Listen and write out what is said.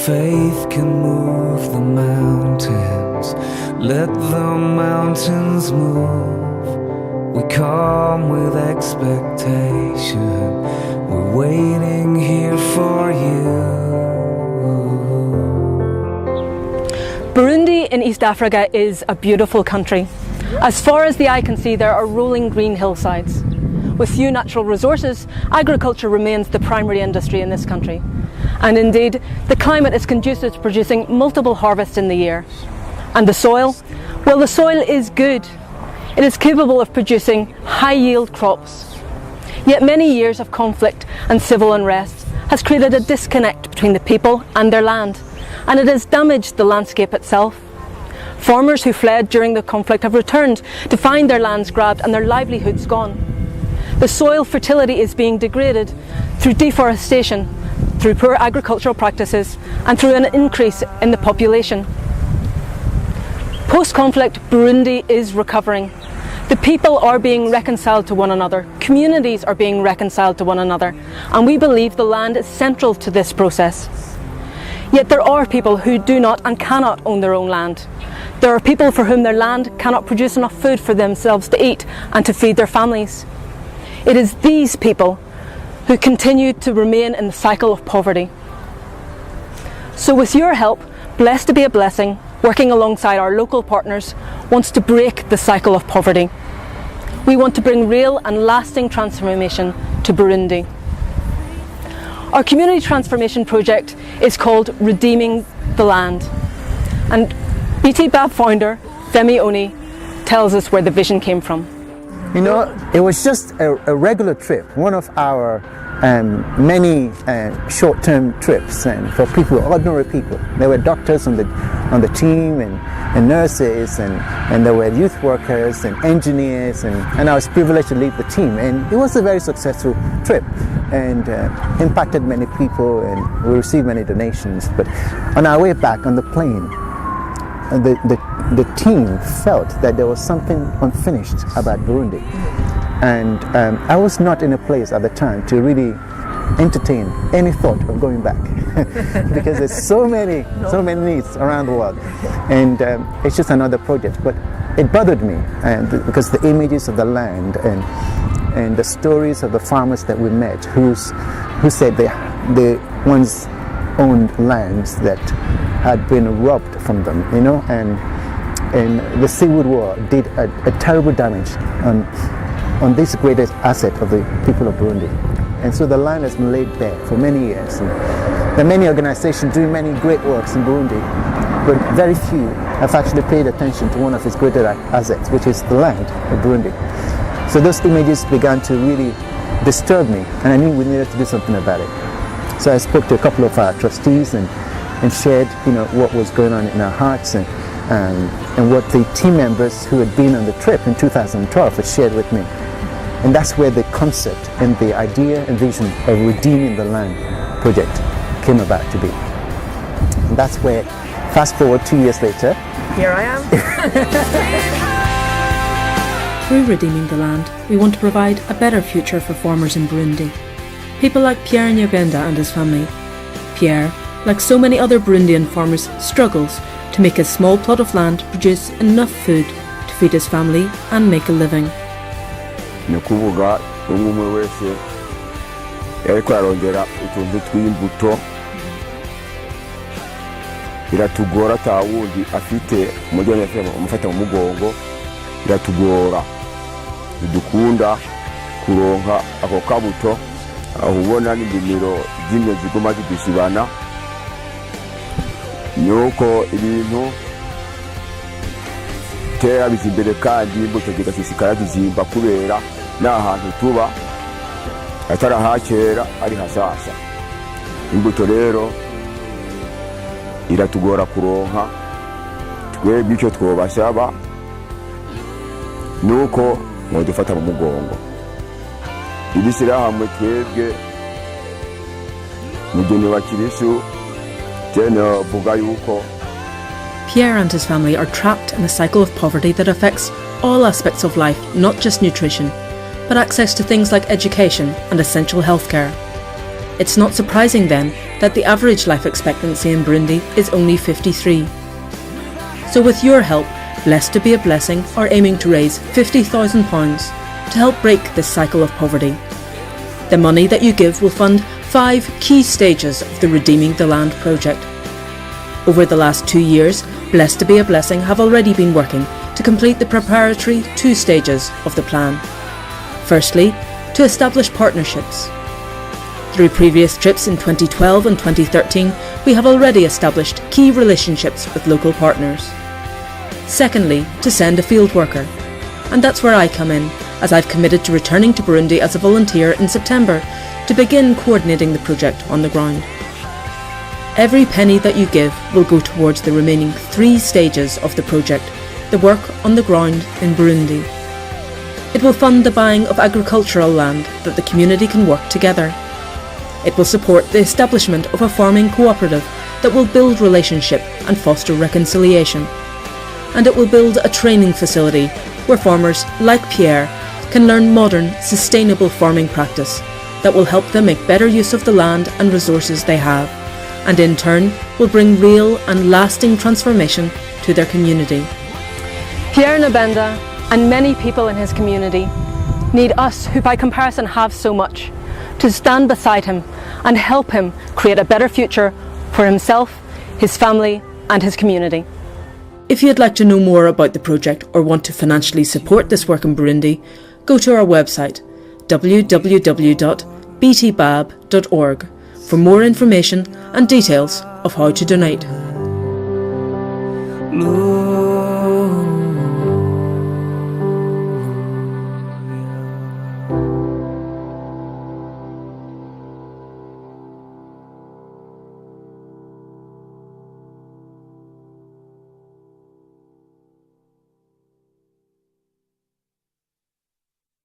faith can move the mountains, let the mountains move. We come with expectation, we're waiting here for you. Burundi in East Africa is a beautiful country. As far as the eye can see, there are rolling green hillsides. With few natural resources, agriculture remains the primary industry in this country. And indeed, the climate is conducive to producing multiple harvests in the year. And the soil? Well, the soil is good. It is capable of producing high-yield crops. Yet many years of conflict and civil unrest has created a disconnect between the people and their land, and it has damaged the landscape itself. Farmers who fled during the conflict have returned to find their lands grabbed and their livelihoods gone. The soil fertility is being degraded through deforestation, through poor agricultural practices, and through an increase in the population. Post-conflict Burundi is recovering. The people are being reconciled to one another, communities are being reconciled to one another, and we believe the land is central to this process. Yet there are people who do not and cannot own their own land. There are people for whom their land cannot produce enough food for themselves to eat and to feed their families. It is these people who continue to remain in the cycle of poverty. So with your help, Blessed to be a Blessing, working alongside our local partners, wants to break the cycle of poverty. We want to bring real and lasting transformation to Burundi. Our community transformation project is called Redeeming the Land. And BT BAB founder Femi Oni tells us where the vision came from. You know, it was just a regular trip, one of our many short-term trips, and for people, ordinary people. There were doctors on the team, and nurses, and there were youth workers and engineers, and I was privileged to lead the team, and it was a very successful trip, and impacted many people, and we received many donations. But on our way back on the plane, the team felt that there was something unfinished about Burundi, and I was not in a place at the time to really entertain any thought of going back because there's so many needs around the world, and it's just another project. But it bothered me, because the images of the land and the stories of the farmers that we met who said they once owned lands that had been robbed from them, you know, and the Civil War did a terrible damage on this greatest asset of the people of Burundi. And so the land has been laid bare for many years. And there are many organizations doing many great works in Burundi, but very few have actually paid attention to one of its greatest assets, which is the land of Burundi. So those images began to really disturb me, and I knew we needed to do something about it. So I spoke to a couple of our trustees and shared, you know, what was going on in our hearts, and what the team members who had been on the trip in 2012 had shared with me. And that's where the concept and the idea and vision of Redeeming the Land project came about to be. And that's where, fast forward 2 years later, here I am. Through Redeeming the Land, we want to provide a better future for farmers in Burundi. People like Pierre Nyabenda and his family. Pierre, like so many other Burundian farmers, struggles to make his small plot of land produce enough food to feed his family and make a living. Nikuvuga umwe wese yariko arongera utuntu tw'imbuto biratugora tawundi afite umujyane fema umufata mu mugongo biratugora bidukunda kuronka ako kabuto aho ubona n'indimiro zimwe ziguma zidusibana nuko ibintu tera bizimbere kandi imbuto zigasesekara zizimba kubera n'ahantu tuba atarahakera ari hasasa. Imbuto rero iratugora kuronka, twebwe icyo twobasaba nuko modufata mu mugongo. Ibisira hamwe twebwe mugeni wa Kirisu tena vuga yuko Pierre and his family are trapped in a cycle of poverty that affects all aspects of life, not just nutrition, but access to things like education and essential healthcare. It's not surprising then that the average life expectancy in Burundi is only 53. So with your help, Blessed to be a Blessing are aiming to raise £50,000 to help break this cycle of poverty. The money that you give will fund 5 key stages of the Redeeming the Land project. Over the last 2 years, Blessed to be a Blessing have already been working to complete the preparatory 2 stages of the plan. Firstly, to establish partnerships. Through previous trips in 2012 and 2013, we have already established key relationships with local partners. Secondly, to send a field worker. And that's where I come in, as I've committed to returning to Burundi as a volunteer in September to begin coordinating the project on the ground. Every penny that you give will go towards the remaining 3 stages of the project, the work on the ground in Burundi. It will fund the buying of agricultural land that the community can work together. It will support the establishment of a farming cooperative that will build relationship and foster reconciliation. And it will build a training facility where farmers like Pierre can learn modern, sustainable farming practice that will help them make better use of the land and resources they have, and in turn will bring real and lasting transformation to their community. Pierre Nyabenda and many people in his community need us, who by comparison have so much, to stand beside him and help him create a better future for himself, his family and his community. If you'd like to know more about the project or want to financially support this work in Burundi, go to our website www.btbab.org for more information and details of how to donate. Move